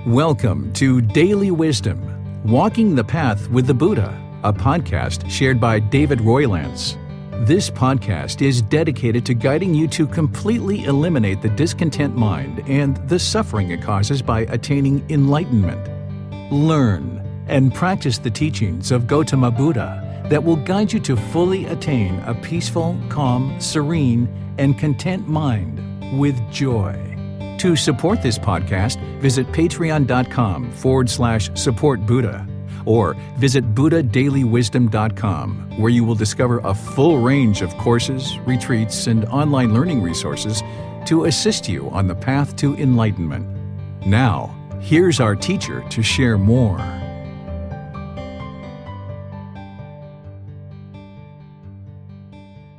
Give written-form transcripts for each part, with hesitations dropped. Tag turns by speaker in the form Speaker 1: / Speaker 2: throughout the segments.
Speaker 1: Welcome to Daily Wisdom, Walking the Path with the Buddha, a podcast shared by David Roylance. This podcast is dedicated to guiding you to completely eliminate the discontent mind and the suffering it causes by attaining enlightenment. Learn and practice the teachings of Gautama Buddha that will guide you to fully attain a peaceful, calm, serene, and content mind with joy. To support this podcast, visit patreon.com/support Buddha or visit buddhadailywisdom.com, where you will discover a full range of courses, retreats, and online learning resources to assist you on the path to enlightenment. Now, here's our teacher to share more.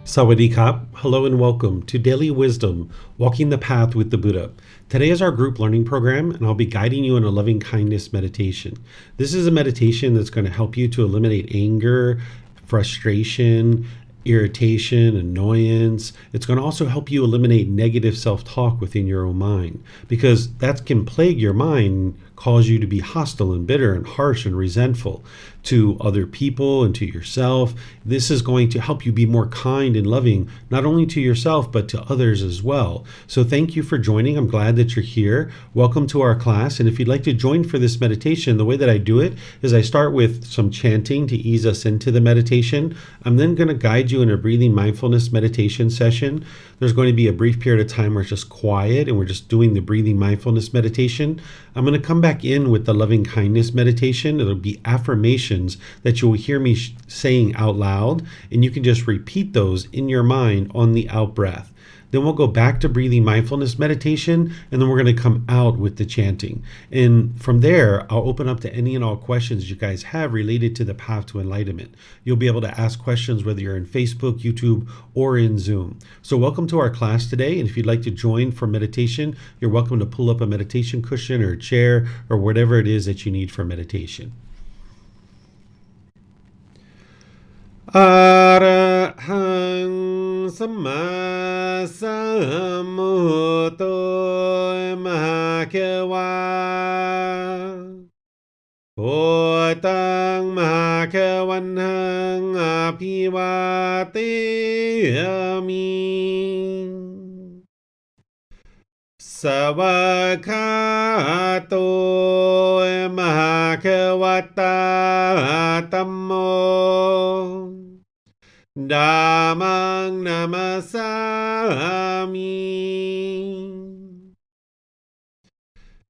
Speaker 2: Sawadee Kap. Hello and welcome to Daily Wisdom, Walking the Path with the Buddha. Today is our group learning program, and I'll be guiding you in a loving kindness meditation. This is a meditation that's going to help you to eliminate anger, frustration, irritation, annoyance. It's going to also help you eliminate negative self-talk within your own mind, because that can plague your mind, cause you to be hostile and bitter and harsh and resentful to other people and to yourself. This is going to help you be more kind and loving, not only to yourself, but to others as well. So thank you for joining. I'm glad that you're here. Welcome to our class. And if you'd like to join for this meditation, the way that I do it is I start with some chanting to ease us into the meditation. I'm then going to guide you in a breathing mindfulness meditation session. There's going to be a brief period of time where it's just quiet and we're just doing the breathing mindfulness meditation. I'm going to come back in with the loving kindness meditation. It'll be affirmations that you'll hear me saying out loud, and you can just repeat those in your mind on the out breath. Then we'll go back to breathing mindfulness meditation, and then we're going to come out with the chanting. And from there, I'll open up to any and all questions you guys have related to the path to enlightenment. You'll be able to ask questions whether you're in Facebook, YouTube, or in Zoom. So welcome to our class today, and if you'd like to join for meditation, you're welcome to pull up a meditation cushion or a chair or whatever it is that you need for meditation. Arahang Samma Sambuddho Mahakeva Otang Mahakevanhang Apivateyami Savakato Mahakevata Tammo Dhammang namasami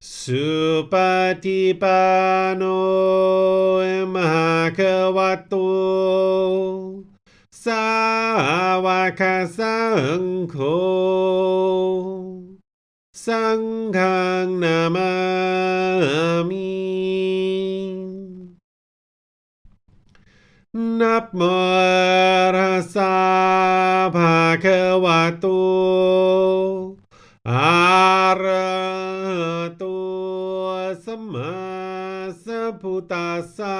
Speaker 2: Supatipano mahakavato Sāvaka Saṅkho Saṅghang namami Namo Tassa Bhagavato Arahato Samma Sambuddhassa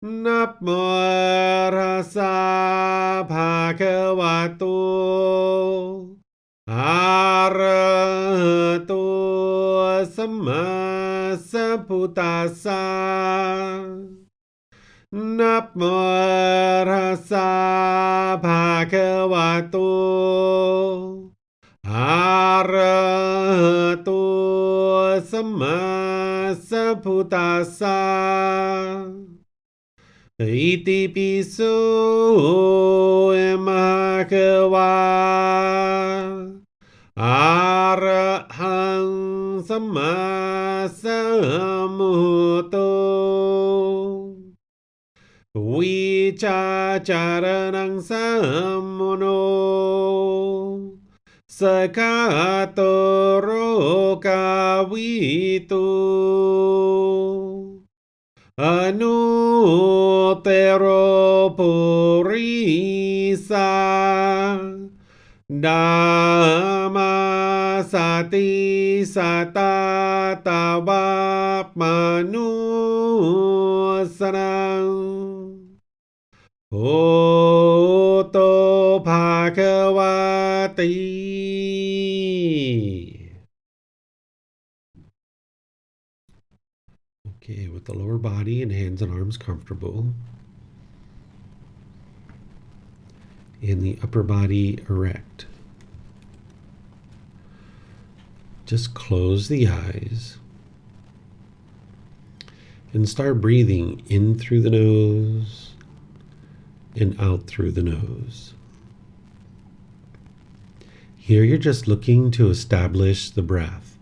Speaker 2: Namo Tassa Bhagavato Arahato Samma Sambuddhassa Namo Tassa Bhagavato Arahato Samma Sambuddhassa Iti piso Bhagava Arahang Samma Sambuddho Vicacaranang sammono Sakatoro kavitu Anutero purisa Dhamma sati satatavap manusanang Oto Bhagavati. Okay, with the lower body and hands and arms comfortable, and the upper body erect. Just close the eyes and start breathing in through the nose and out through the nose. Here you're just looking to establish the breath,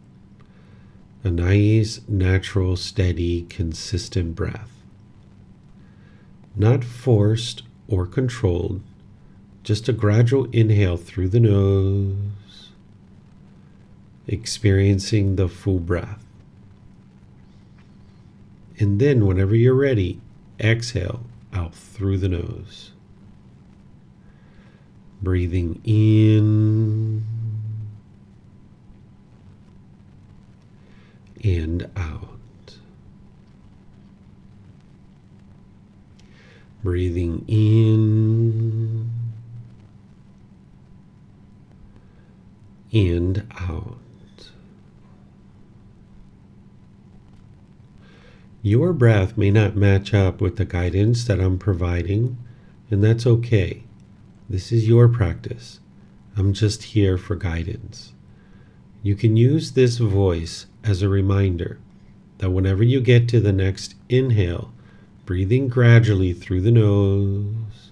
Speaker 2: a nice, natural, steady, consistent breath. Not forced or controlled, just a gradual inhale through the nose, experiencing the full breath. And then whenever you're ready, exhale out through the nose. Breathing in and out. Breathing in and out. Your breath may not match up with the guidance that I'm providing, and that's okay. This is your practice. I'm just here for guidance. You can use this voice as a reminder that whenever you get to the next inhale, breathing gradually through the nose,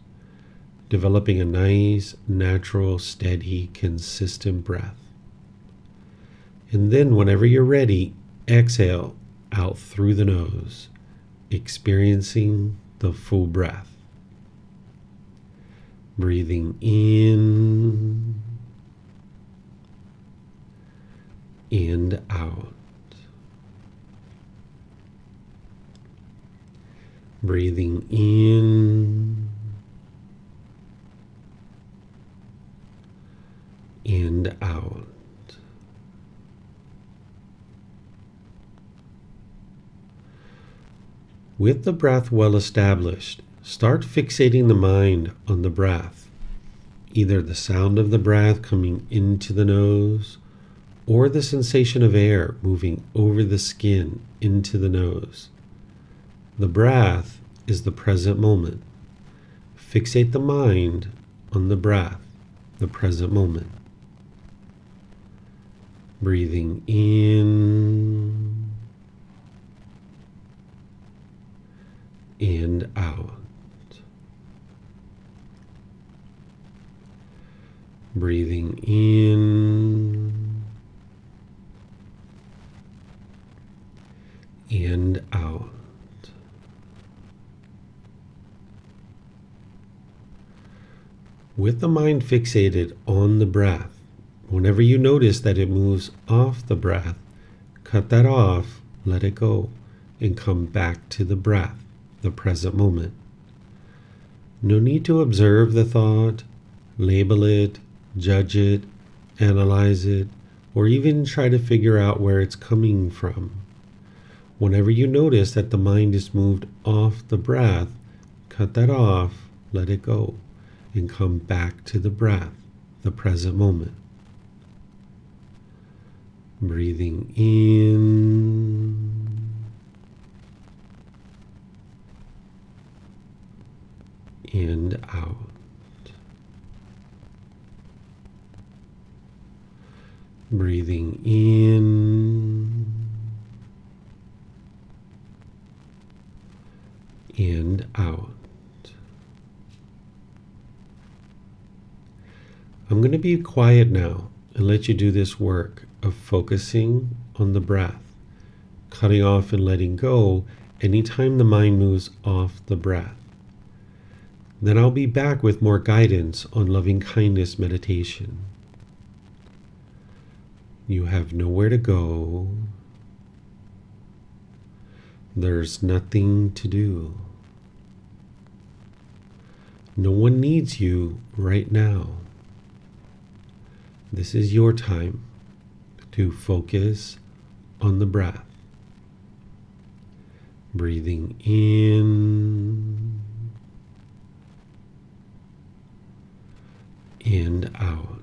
Speaker 2: developing a nice, natural, steady, consistent breath. And then whenever you're ready, exhale out through the nose, experiencing the full breath. Breathing in and out. Breathing in and out. With the breath well established, start fixating the mind on the breath, either the sound of the breath coming into the nose or the sensation of air moving over the skin into the nose. The breath is the present moment. Fixate the mind on the breath, the present moment. Breathing in and out. Breathing in and out. With the mind fixated on the breath, whenever you notice that it moves off the breath, cut that off, let it go, and come back to the breath, the present moment. No need to observe the thought, label it, judge it, analyze it, or even try to figure out where it's coming from. Whenever you notice that the mind is moved off the breath, cut that off, let it go, and come back to the breath, the present moment. Breathing in and out. Breathing in and out. I'm going to be quiet now and let you do this work of focusing on the breath, cutting off and letting go anytime the mind moves off the breath. Then I'll be back with more guidance on loving kindness meditation. You have nowhere to go. There's nothing to do. No one needs you right now. This is your time to focus on the breath. Breathing in and out.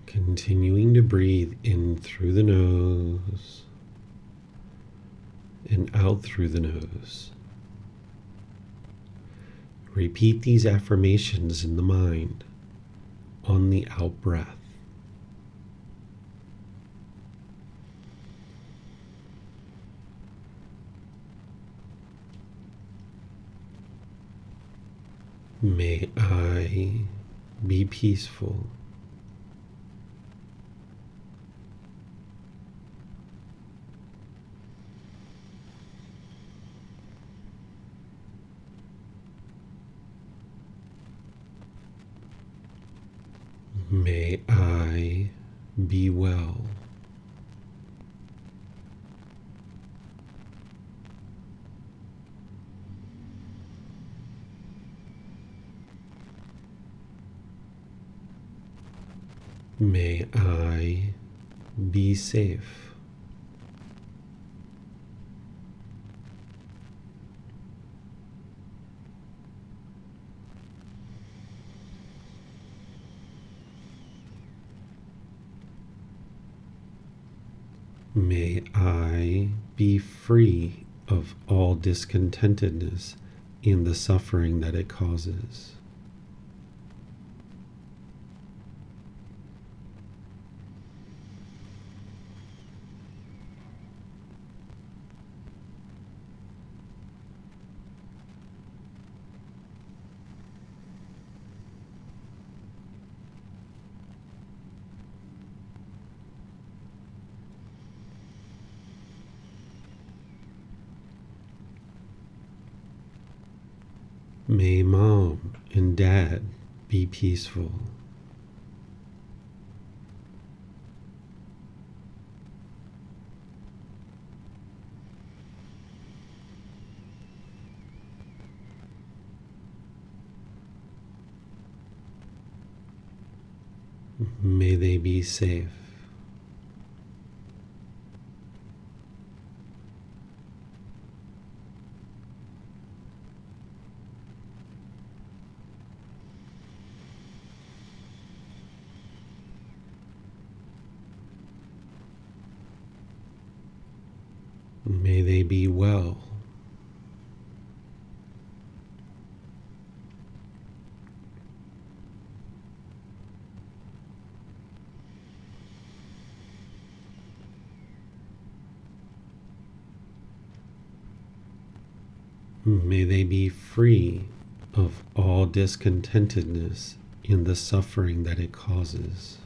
Speaker 2: Continuing to breathe in through the nose and out through the nose. Repeat these affirmations in the mind on the out breath. May I be peaceful. May I be well. May I be safe. May I be free of all discontentedness in the suffering that it causes. May mom and dad be peaceful. May they be safe. May they be well. May they be free of all discontentedness in the suffering that it causes.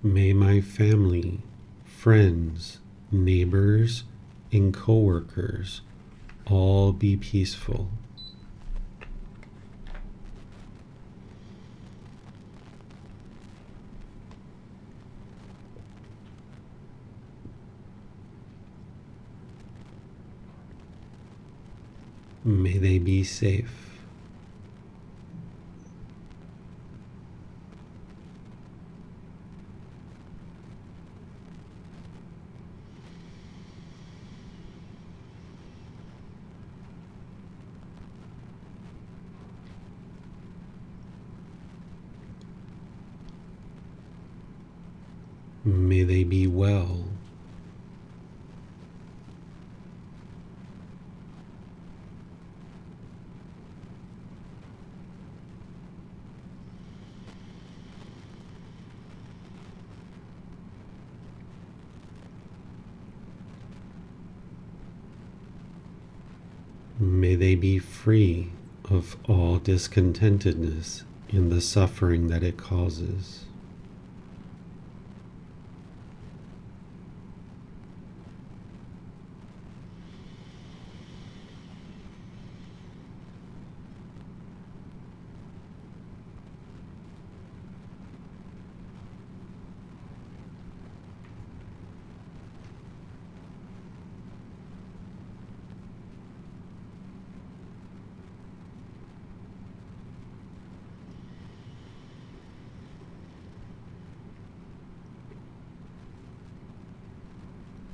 Speaker 2: May my family, friends, neighbors, and coworkers all be peaceful. May they be safe. May they be well. May they be free of all discontentedness in the suffering that it causes.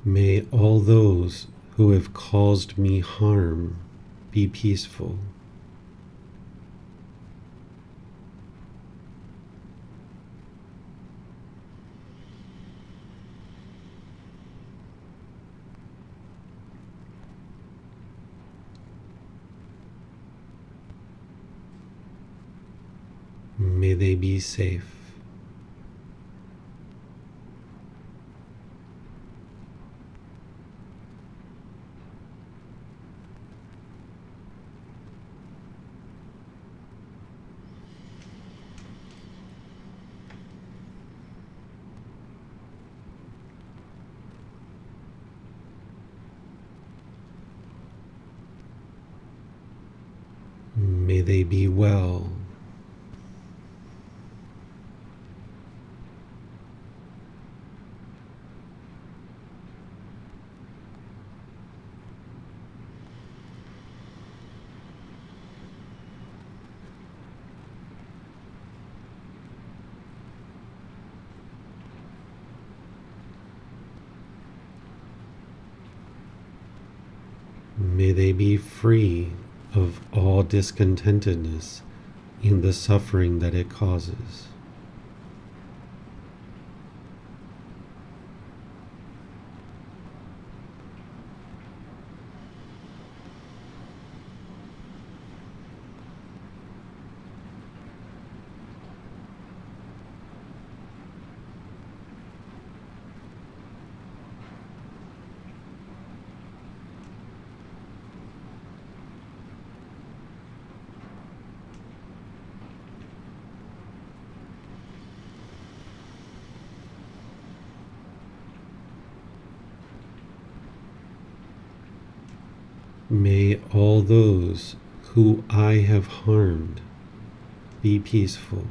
Speaker 2: May all those who have caused me harm be peaceful. May they be safe. May they be well. May they be free of all discontentedness in the suffering that it causes. May all those who I have harmed be peaceful.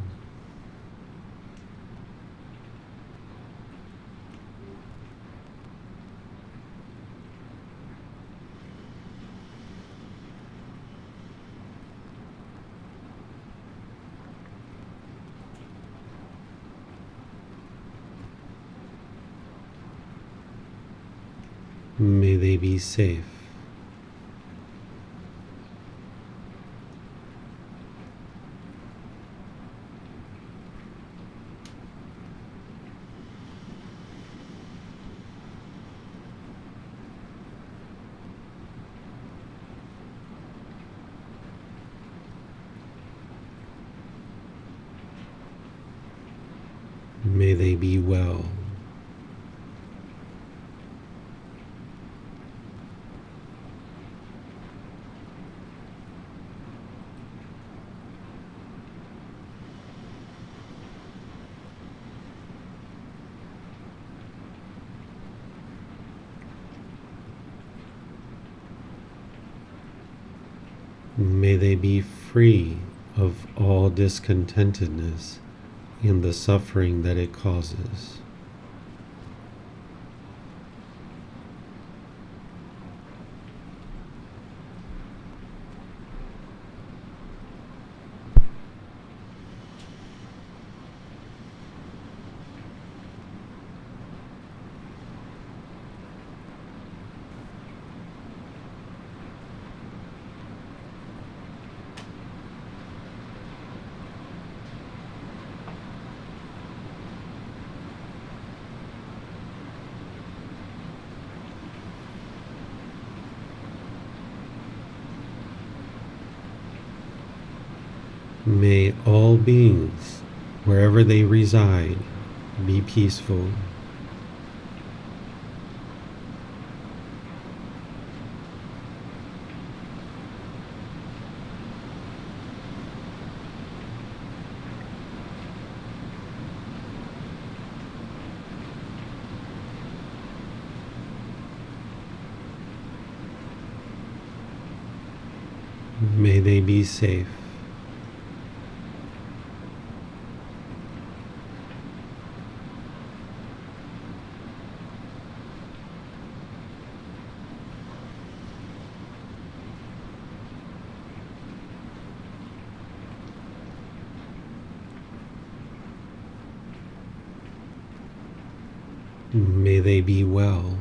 Speaker 2: May they be safe. May they be well. May they be free of all discontentedness in the suffering that it causes. May all beings, wherever they reside, be peaceful. May they be safe. May they be well.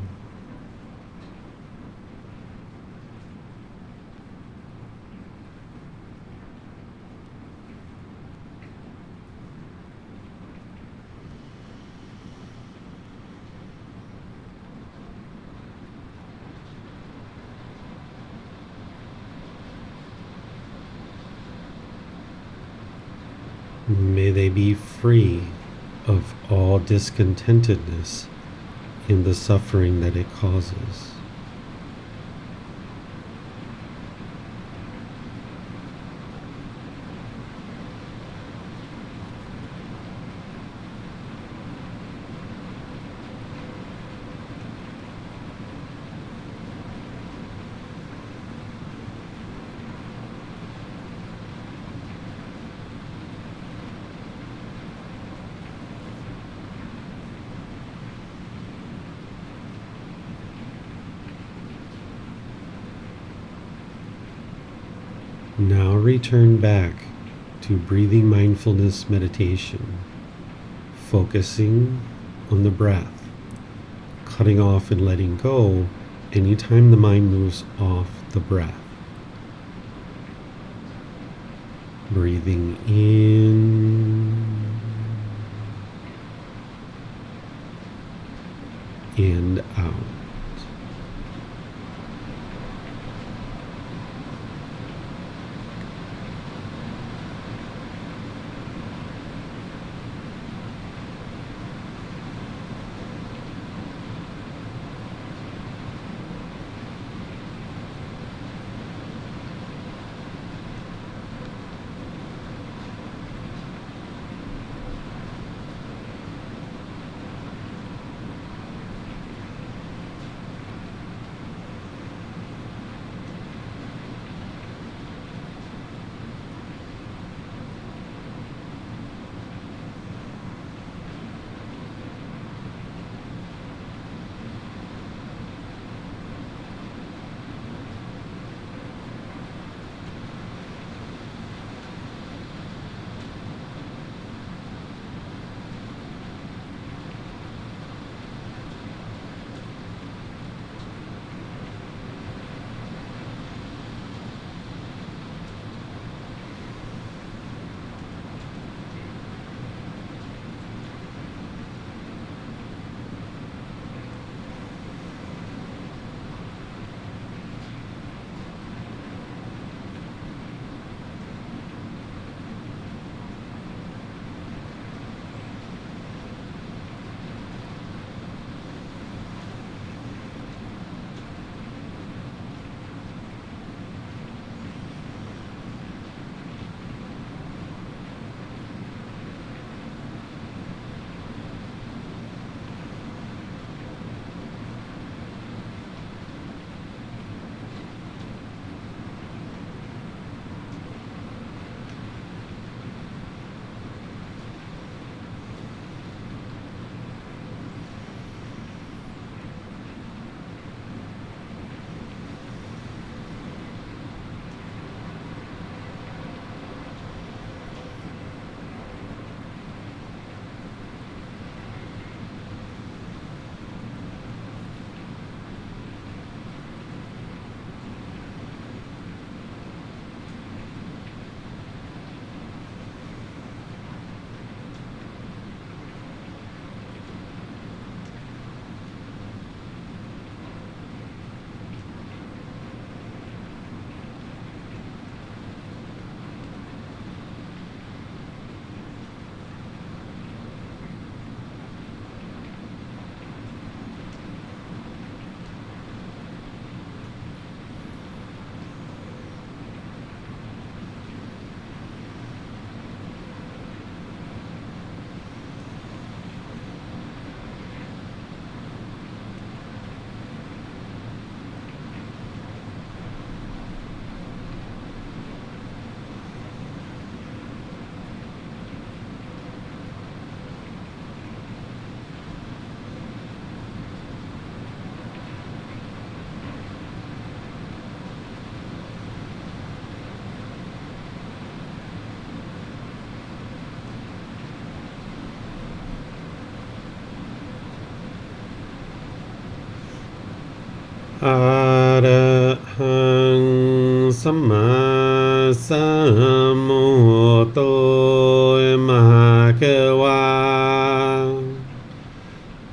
Speaker 2: May they be free of all discontentedness in the suffering that it causes. Now return back to breathing mindfulness meditation, focusing on the breath, cutting off and letting go anytime the mind moves off the breath. Breathing in and out. Arahang Sama Sambuddho Mahakawa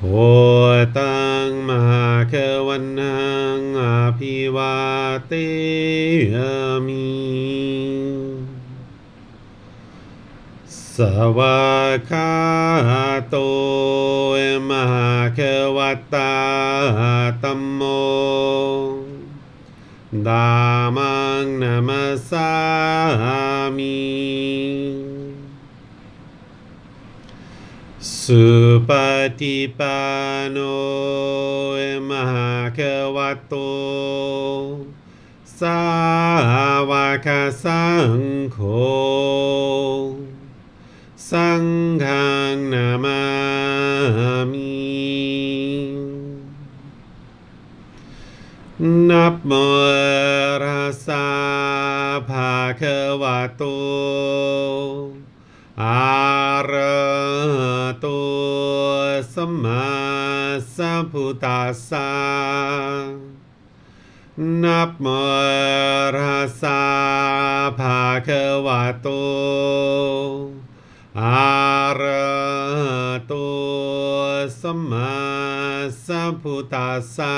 Speaker 2: Hotang Mahakawanang Abhivate Ami วากขาโตมหาเขวัตตาธัมโมดามังนามัสสามิสุปฏิปันโนมหาเขวัตโตสาวกสังโฆสังฆังนามามินับโมตัสสะภะคะวะโตอะระหะโตสัมมาสัมพุทธัสสะนับโมตัสสะภะคะวะโตอะระหะโตสัมมาสัมพุทธัสสะ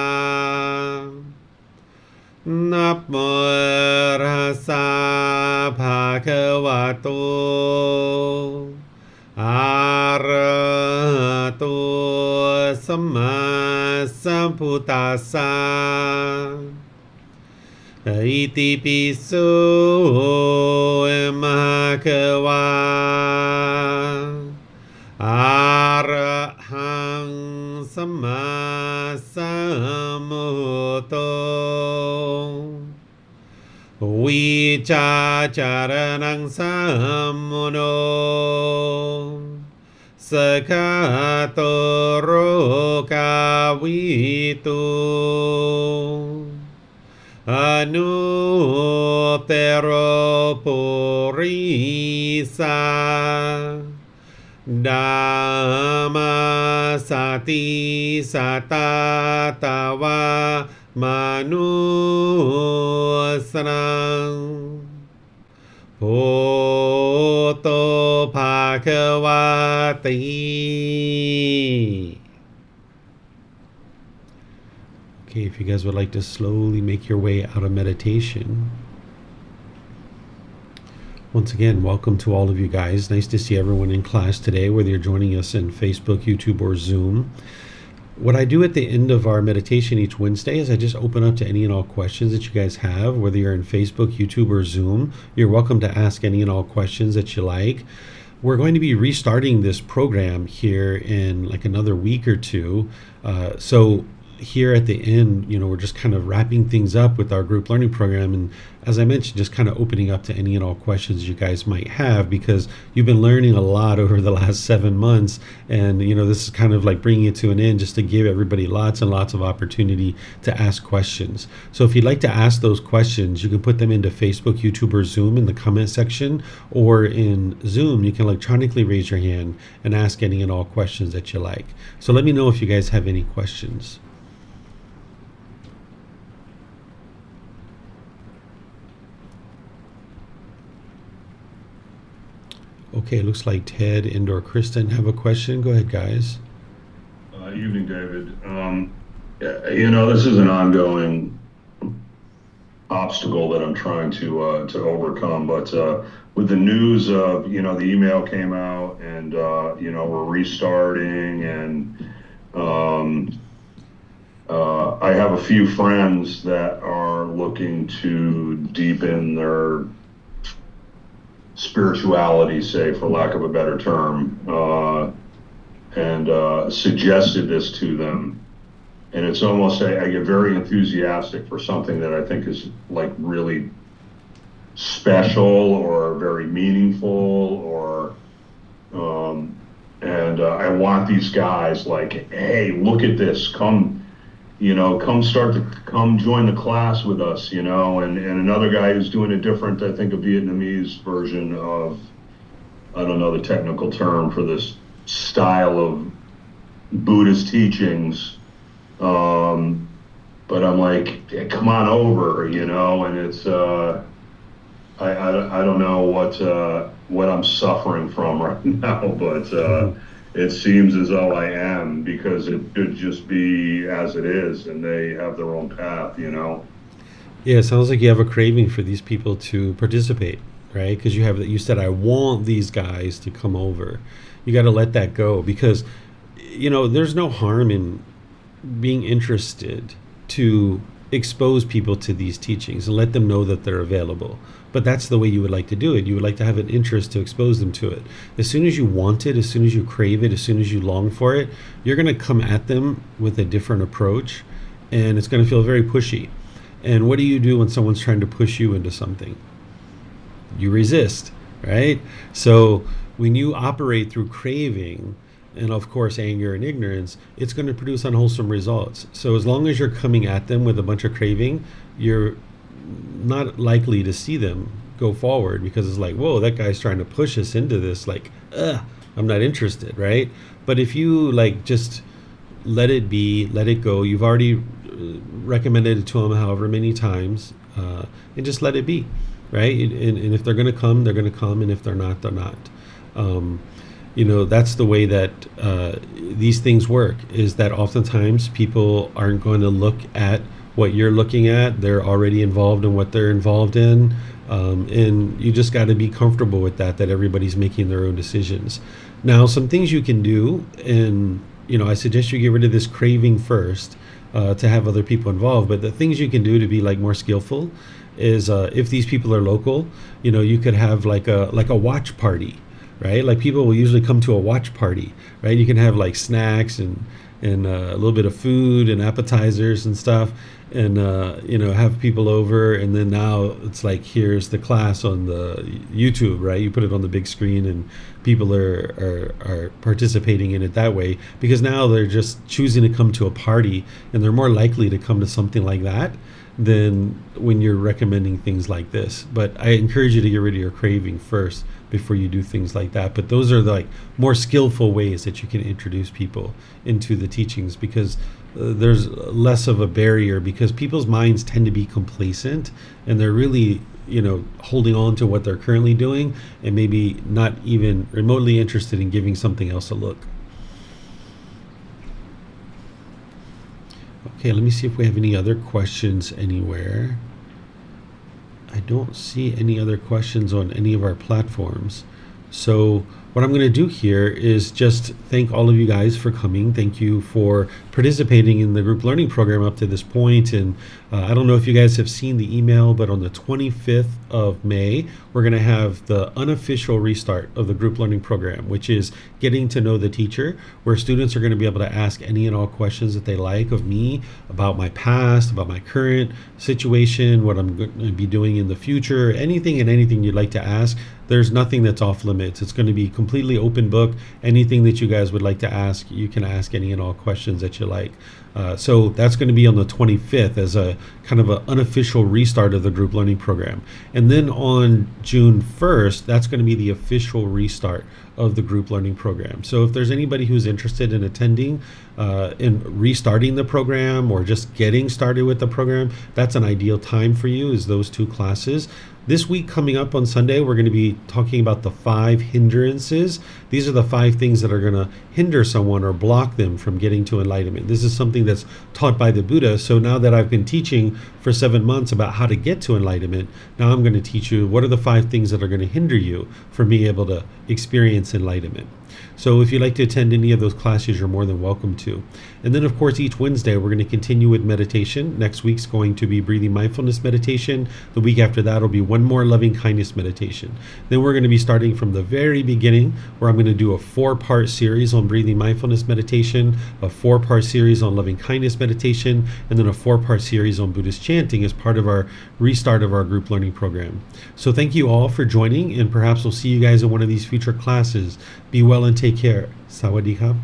Speaker 2: นับโมตัสสะภะคะวะโตอะระหะโตสัมมาสัมพุทธัสสะอิติปิโสมหาเขวะอะระหังสัมมาสัมพุทโธวิชาจารณังสัมมุโนสกขาโตโรกาวิตุอนุเตโรปุริสาดามาสติสัตตาตาวามนุสรังโพโตภาควาติ Okay, if you guys would like to slowly make your way out of meditation. Once again, welcome to all of you guys. Nice to see everyone in class today, whether you're joining us in Facebook, YouTube, or Zoom. What I do at the end of our meditation each Wednesday is I just open up to any and all questions that you guys have, whether you're in Facebook, YouTube, or Zoom. You're welcome to ask any and all questions that you like. We're going to be restarting this program here in like another week or two. So here at the end, we're just kind of wrapping things up with our group learning program. And as I mentioned, just kind of opening up to any and all questions you guys might have, because you've been learning a lot over the last 7 months. And, this is kind of like bringing it to an end just to give everybody lots and lots of opportunity to ask questions. So if you'd like to ask those questions, you can put them into Facebook, YouTube, or Zoom in the comment section, or in Zoom, you can electronically raise your hand and ask any and all questions that you like. So let me know if you guys have any questions. Okay, looks like Ted and/or Kristen have a question. Go ahead, guys.
Speaker 3: Evening, David. This is an ongoing obstacle that I'm trying to overcome. But with the news of, the email came out, and we're restarting, and I have a few friends that are looking to deepen their spirituality, say, for lack of a better term, and suggested this to them. And it's almost, I get very enthusiastic for something that I think is like really special or very meaningful, or and I want these guys like, hey, look at this, come join the class with us, and another guy who's doing a different, I think, a Vietnamese version of, I don't know the technical term for this style of Buddhist teachings, but I'm like, yeah, come on over, and it's, I don't know what I'm suffering from right now, but it seems as though I am, because it should just be as it is, and they have their own path,
Speaker 2: Yeah, it sounds like you have a craving for these people to participate. right? Because you said, I want these guys to come over. You got to let that go, because there's no harm in being interested to expose people to these teachings and let them know that they're available. But that's the way you would like to do it. You would like to have an interest to expose them to it. As soon as you want it, as soon as you crave it, as soon as you long for it, you're going to come at them with a different approach, and it's going to feel very pushy. And what do you do when someone's trying to push you into something? You resist, right? So when you operate through craving, and of course anger and ignorance, it's going to produce unwholesome results. So as long as you're coming at them with a bunch of craving, you're not likely to see them go forward, because it's like, whoa, that guy's trying to push us into this, like, I'm not interested, right? But if you just let it be, let it go, you've already recommended it to them however many times, and just let it be, right? And if they're going to come, they're going to come, and if they're not, they're not. That's the way that these things work, is that oftentimes people aren't going to look at what you're looking at. They're already involved in what they're involved in. And you just got to be comfortable with that everybody's making their own decisions. Now, some things you can do, and, I suggest you get rid of this craving first to have other people involved. But the things you can do to be more skillful is if these people are local, you could have like a watch party. Right? Like people will usually come to a watch party, right? You can have snacks and a little bit of food and appetizers and stuff, and have people over, and then now it's here's the class on the YouTube, right? You put it on the big screen, and people are participating in it that way, because now they're just choosing to come to a party, and they're more likely to come to something like that than when you're recommending things like this. But I encourage you to get rid of your craving first before you do things like that. But those are the more skillful ways that you can introduce people into the teachings, because there's less of a barrier, because people's minds tend to be complacent, and they're really holding on to what they're currently doing, and maybe not even remotely interested in giving something else a look. Okay, let me see if we have any other questions anywhere. I don't see any other questions on any of our platforms. So what I'm going to do here is just thank all of you guys for coming. Thank you for participating in the group learning program up to this point. And I don't know if you guys have seen the email, but on the 25th of May, we're going to have the unofficial restart of the group learning program, which is getting to know the teacher, where students are going to be able to ask any and all questions that they like of me about my past, about my current situation, what I'm going to be doing in the future, anything and anything you'd like to ask. There's nothing that's off limits. It's going to be completely open book. Anything that you guys would like to ask, you can ask any and all questions that you like. So that's going to be on the 25th as a kind of an unofficial restart of the group learning program. And then on June 1st, that's going to be the official restart of the group learning program. So if there's anybody who's interested in attending, in restarting the program, or just getting started with the program, that's an ideal time for you, is those two classes. This week coming up on Sunday, we're going to be talking about the 5 hindrances. These are the 5 things that are going to hinder someone or block them from getting to enlightenment. This is something that's taught by the Buddha. So now that I've been teaching for 7 months about how to get to enlightenment, now I'm going to teach you what are the 5 things that are going to hinder you from being able to experience enlightenment. So if you'd like to attend any of those classes, you're more than welcome to. And then, of course, each Wednesday, we're going to continue with meditation. Next week's going to be breathing mindfulness meditation. The week after that will be one more loving kindness meditation. Then we're going to be starting from the very beginning, where I'm going to do a 4-part series on breathing mindfulness meditation, a 4-part series on loving kindness meditation, and then a 4-part series on Buddhist chanting as part of our restart of our group learning program. So thank you all for joining, and perhaps we'll see you guys in one of these future classes. Be well and take care. Sawadee ka.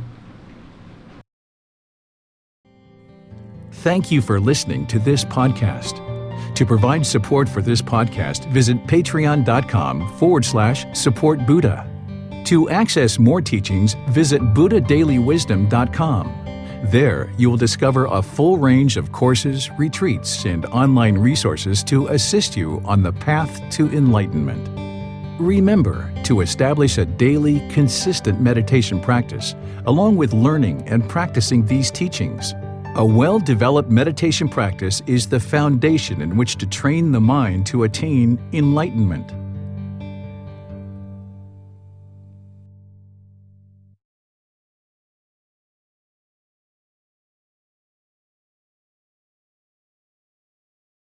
Speaker 1: Thank you for listening to this podcast. To provide support for this podcast, visit patreon.com/support Buddha. To access more teachings, visit buddhadailywisdom.com. There, you will discover a full range of courses, retreats, and online resources to assist you on the path to enlightenment. Remember to establish a daily, consistent meditation practice, along with learning and practicing these teachings. A well-developed meditation practice is the foundation in which to train the mind to attain enlightenment.